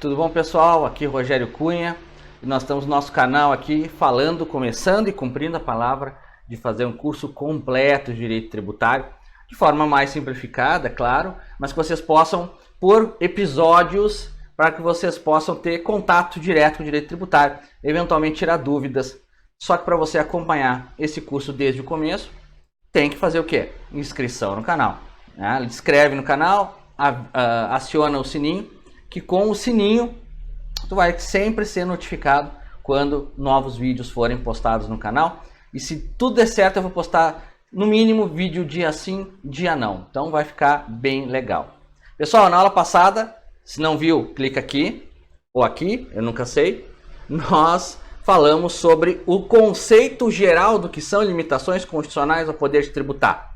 tudo bom, pessoal? Aqui é Rogério Cunha e nós estamos no nosso canal aqui falando, começando e cumprindo a palavra de fazer um curso completo de Direito Tributário, de forma mais simplificada, claro, mas que vocês possam, por episódios, para que vocês possam ter contato direto com o Direito Tributário, eventualmente tirar dúvidas. Só que para você acompanhar esse curso desde o começo, tem que fazer o quê? Inscrição no canal. Né? Inscreve no canal, aciona o sininho, que com o sininho tu vai sempre ser notificado quando novos vídeos forem postados no canal. E se tudo der certo, eu vou postar no mínimo vídeo dia sim, dia não. Então vai ficar bem legal. Pessoal, na aula passada, se não viu, clica aqui ou aqui, eu nunca sei. Nós falamos sobre o conceito geral do que são limitações constitucionais ao poder de tributar.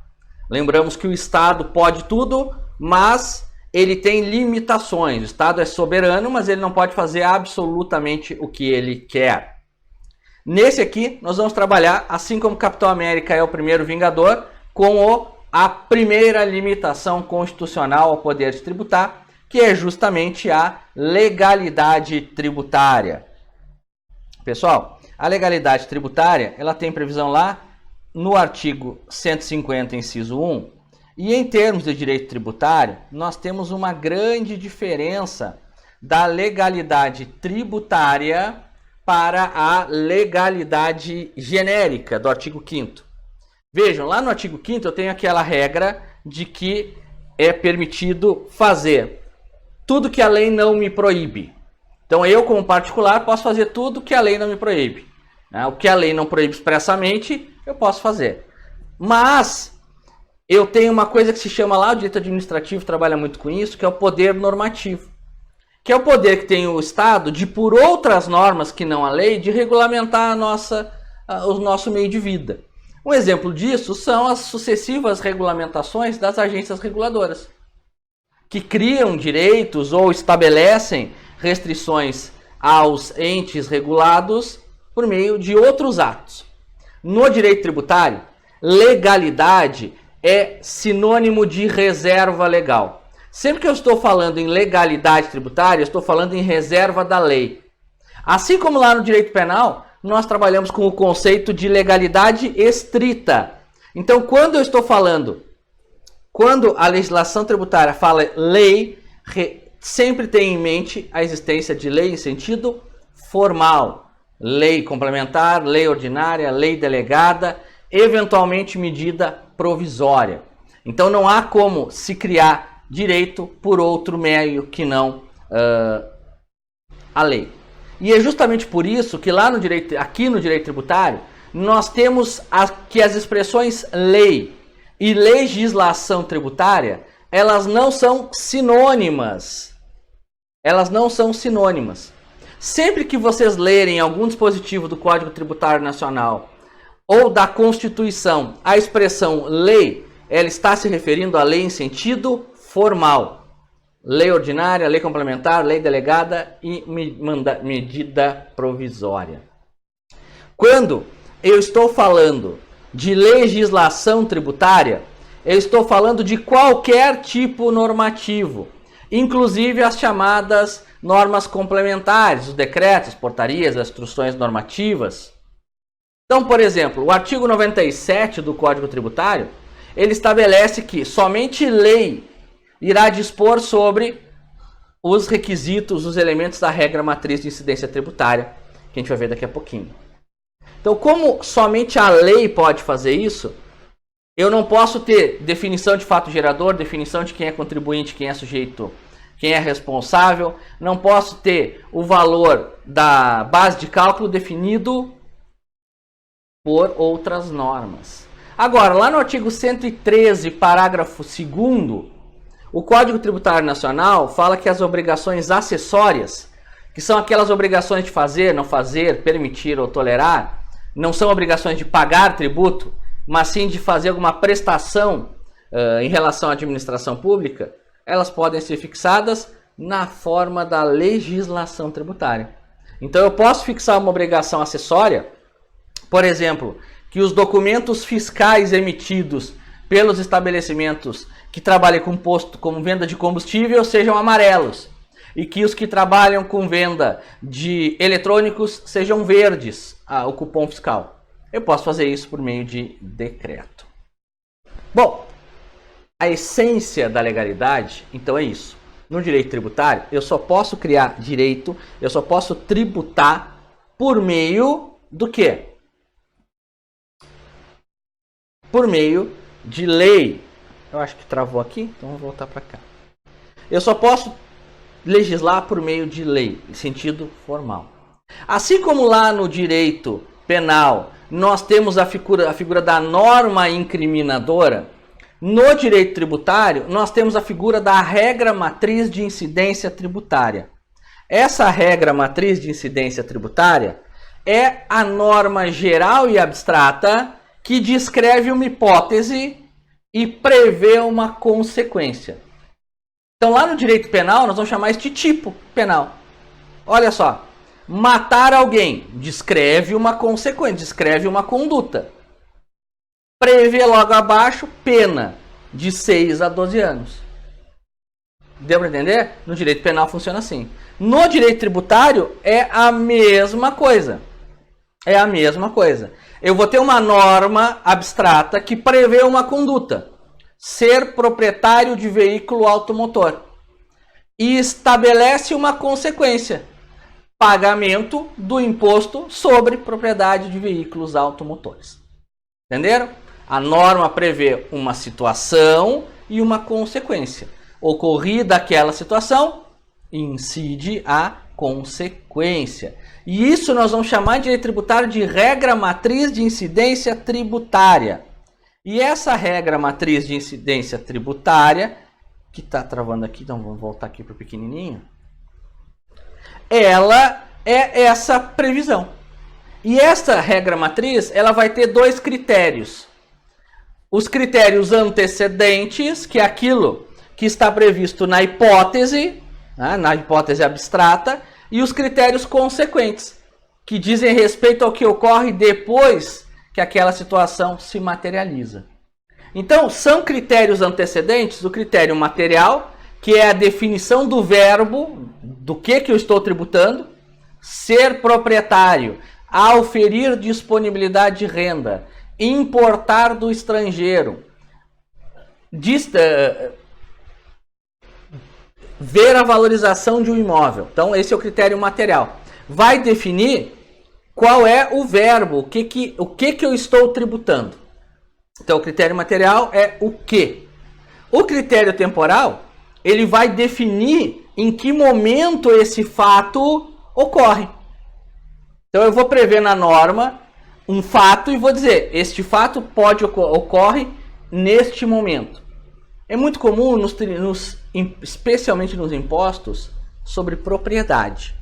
Lembramos que o Estado pode tudo, mas ele tem limitações. O Estado é soberano, mas ele não pode fazer absolutamente o que ele quer. Nesse aqui, nós vamos trabalhar, assim como o Capitão América é o primeiro Vingador, com a primeira limitação constitucional ao poder de tributar, que é justamente a legalidade tributária. Pessoal, a legalidade tributária, ela tem previsão lá no artigo 150, inciso 1. E em termos de direito tributário, nós temos uma grande diferença da legalidade tributária para a legalidade genérica do artigo 5º. Vejam, lá no artigo 5º eu tenho aquela regra de que é permitido fazer tudo que a lei não me proíbe. Então eu, como particular, posso fazer tudo que a lei não me proíbe. O que a lei não proíbe expressamente, eu posso fazer. Mas eu tenho uma coisa que se chama lá, o direito administrativo trabalha muito com isso, que é o poder normativo. Que é o poder que tem o Estado de, por outras normas que não a lei, de regulamentar o nosso meio de vida. Um exemplo disso são as sucessivas regulamentações das agências reguladoras, que criam direitos ou estabelecem restrições aos entes regulados por meio de outros atos. No direito tributário, legalidade é sinônimo de reserva legal. Sempre que eu estou falando em legalidade tributária, eu estou falando em reserva da lei. Assim como lá no direito penal, nós trabalhamos com o conceito de legalidade estrita. Então, quando eu estou falando, quando a legislação tributária fala lei, sempre tem em mente a existência de lei em sentido formal. Lei complementar, lei ordinária, lei delegada, eventualmente medida provisória. Então não há como se criar direito por outro meio que não a lei. E é justamente por isso que lá no direito, aqui no direito tributário, nós temos que as expressões lei e legislação tributária, elas não são sinônimas. Elas não são sinônimas. Sempre que vocês lerem algum dispositivo do Código Tributário Nacional ou da Constituição, a expressão lei, ela está se referindo à lei em sentido formal. Lei ordinária, lei complementar, lei delegada e medida provisória. Quando eu estou falando de legislação tributária, eu estou falando de qualquer tipo normativo, inclusive as chamadas normas complementares, os decretos, portarias, as instruções normativas. Então, por exemplo, o artigo 97 do Código Tributário, ele estabelece que somente lei irá dispor sobre os requisitos, os elementos da regra matriz de incidência tributária, que a gente vai ver daqui a pouquinho. Então, como somente a lei pode fazer isso, eu não posso ter definição de fato gerador, definição de quem é contribuinte, quem é sujeito, quem é responsável, não posso ter o valor da base de cálculo definido por outras normas. Agora, lá no artigo 113, parágrafo 2º, o Código Tributário Nacional fala que as obrigações acessórias, que são aquelas obrigações de fazer, não fazer, permitir ou tolerar, não são obrigações de pagar tributo, mas sim de fazer alguma prestação em relação à administração pública, elas podem ser fixadas na forma da legislação tributária. Então eu posso fixar uma obrigação acessória, por exemplo, que os documentos fiscais emitidos pelos estabelecimentos que trabalhem com posto como venda de combustível sejam amarelos. e que os que trabalham com venda de eletrônicos sejam verdes, o cupom fiscal. Eu posso fazer isso por meio de decreto. Bom, a essência da legalidade, então, é isso. No direito tributário, eu só posso criar direito, eu só posso tributar por meio do quê? Por meio de lei. Eu acho que travou aqui, então vou voltar para cá. Eu só posso legislar por meio de lei, em sentido formal. Assim como lá no direito penal nós temos a figura da norma incriminadora, no direito tributário nós temos a figura da regra matriz de incidência tributária. Essa regra matriz de incidência tributária é a norma geral e abstrata que descreve uma hipótese e prevê uma consequência. Então lá no direito penal nós vamos chamar isso de tipo penal. Olha só, matar alguém descreve uma consequência, descreve uma conduta. Prevê logo abaixo pena de 6 a 12 anos. Deu para entender? No direito penal funciona assim. No direito tributário é a mesma coisa. É a mesma coisa. Eu vou ter uma norma abstrata que prevê uma conduta. Ser proprietário de veículo automotor. E estabelece uma consequência. Pagamento do imposto sobre propriedade de veículos automotores. Entenderam? A norma prevê uma situação e uma consequência. Ocorrida aquela situação, incide a consequência. E isso nós vamos chamar de direito tributário de regra matriz de incidência tributária. E essa regra matriz de incidência tributária, que está travando aqui, então vamos voltar aqui para o pequenininho, ela é essa previsão. E essa regra matriz, ela vai ter dois critérios. Os critérios antecedentes, que é aquilo que está previsto na hipótese abstrata, e os critérios consequentes, que dizem respeito ao que ocorre depois que aquela situação se materializa. Então, são critérios antecedentes, o critério material, que é a definição do verbo, do que eu estou tributando, ser proprietário, auferir disponibilidade de renda, importar do estrangeiro, ver a valorização de um imóvel. Então, esse é o critério material. Vai definir qual é o verbo, o que eu estou tributando. Então, o critério material é o que. O critério temporal, ele vai definir em que momento esse fato ocorre. Então, eu vou prever na norma um fato e vou dizer, este fato ocorre neste momento. É muito comum, especialmente nos impostos, sobre propriedade,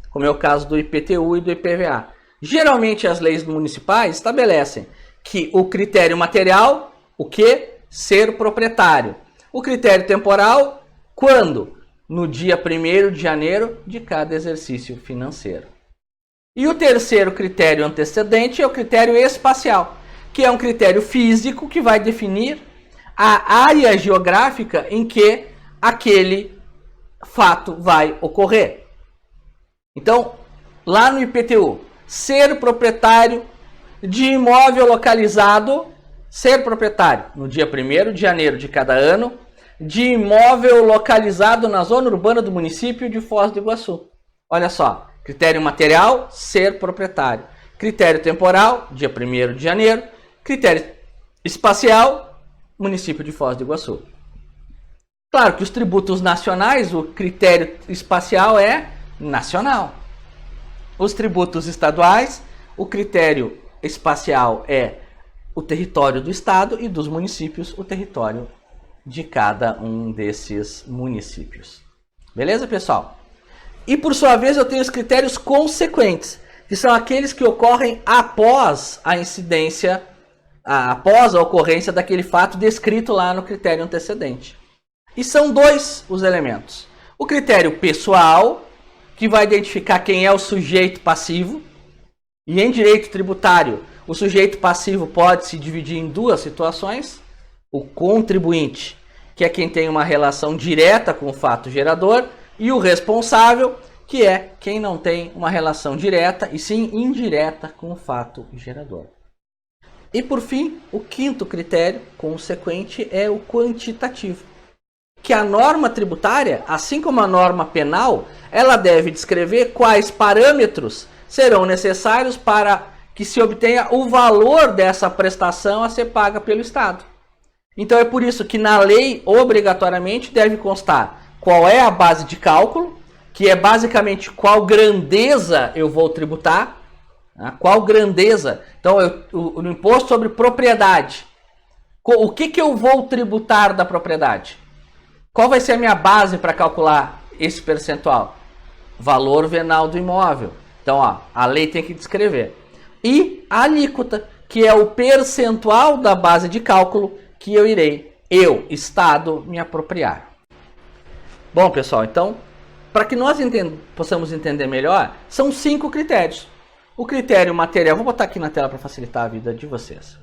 como é o caso do IPTU e do IPVA. Geralmente as leis municipais estabelecem que o critério material, o que? Ser proprietário. O critério temporal, quando? No dia 1º de janeiro de cada exercício financeiro. E o terceiro critério antecedente é o critério espacial, que é um critério físico que vai definir a área geográfica em que aquele fato vai ocorrer. Então, lá no IPTU, ser proprietário de imóvel localizado, ser proprietário no dia 1º de janeiro de cada ano, de imóvel localizado na zona urbana do município de Foz do Iguaçu. Olha só, critério material, ser proprietário. Critério temporal, dia 1º de janeiro. Critério espacial, município de Foz do Iguaçu. Claro que os tributos nacionais, o critério espacial é nacional. Os tributos estaduais, o critério espacial é o território do estado e dos municípios, o território de cada um desses municípios. Beleza, pessoal? E por sua vez eu tenho os critérios consequentes, que são aqueles que ocorrem após a incidência, após a ocorrência daquele fato descrito lá no critério antecedente. E são dois os elementos. O critério pessoal, que vai identificar quem é o sujeito passivo. E em direito tributário, o sujeito passivo pode se dividir em duas situações. O contribuinte, que é quem tem uma relação direta com o fato gerador, E o responsável, que é quem não tem uma relação direta e sim indireta com o fato gerador. E por fim, o quinto critério consequente é o quantitativo, que a norma tributária, assim como a norma penal, ela deve descrever quais parâmetros serão necessários para que se obtenha o valor dessa prestação a ser paga pelo Estado. Então é por isso que na lei, obrigatoriamente, deve constar qual é a base de cálculo, que é basicamente qual grandeza eu vou tributar, qual grandeza. Então, o imposto sobre propriedade, o que eu vou tributar da propriedade? Qual vai ser a minha base para calcular esse percentual? Valor venal do imóvel. Então, ó, a lei tem que descrever. E a alíquota, que é o percentual da base de cálculo que eu irei, Estado, me apropriar. Bom, pessoal, então, para que nós possamos entender melhor, são 5 critérios. O critério material, vou botar aqui na tela para facilitar a vida de vocês.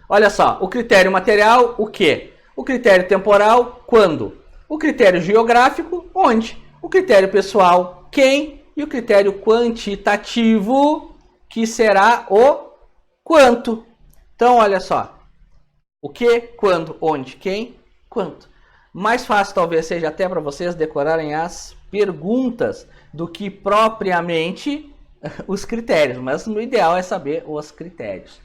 Olha só, o critério material, o quê? O critério temporal, quando? O critério geográfico, onde? O critério pessoal, quem? E o critério quantitativo, que será o quanto. Então, olha só. O que, quando, onde, quem, quanto. Mais fácil talvez seja até para vocês decorarem as perguntas do que propriamente os critérios. Mas o ideal é saber os critérios.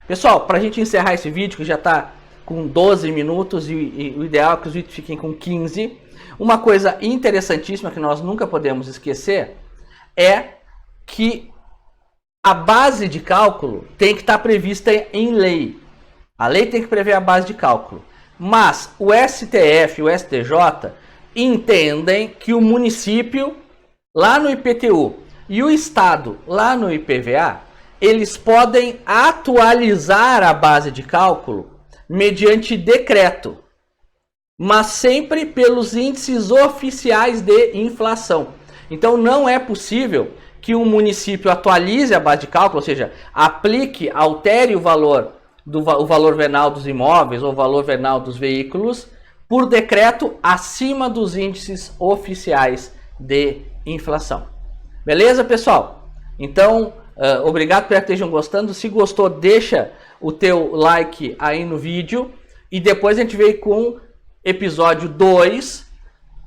Pessoal, para a gente encerrar esse vídeo, que já está com 12 minutos e o ideal é que os vídeos fiquem com 15. Uma coisa interessantíssima que nós nunca podemos esquecer é que a base de cálculo tem que estar prevista em lei. A lei tem que prever a base de cálculo. Mas o STF e o STJ entendem que o município, lá no IPTU, e o Estado, lá no IPVA, eles podem atualizar a base de cálculo mediante decreto, mas sempre pelos índices oficiais de inflação. Então não é possível que um município atualize a base de cálculo, ou seja, aplique, altere o valor venal dos imóveis ou o valor venal dos veículos por decreto acima dos índices oficiais de inflação. Beleza, pessoal? Então, obrigado por que estejam gostando. Se gostou, deixa o teu like aí no vídeo. E depois a gente veio com episódio 2,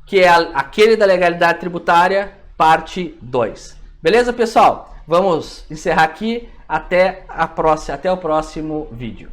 que é aquele da legalidade tributária, parte 2. Beleza, pessoal? Vamos encerrar aqui. Até o próximo vídeo.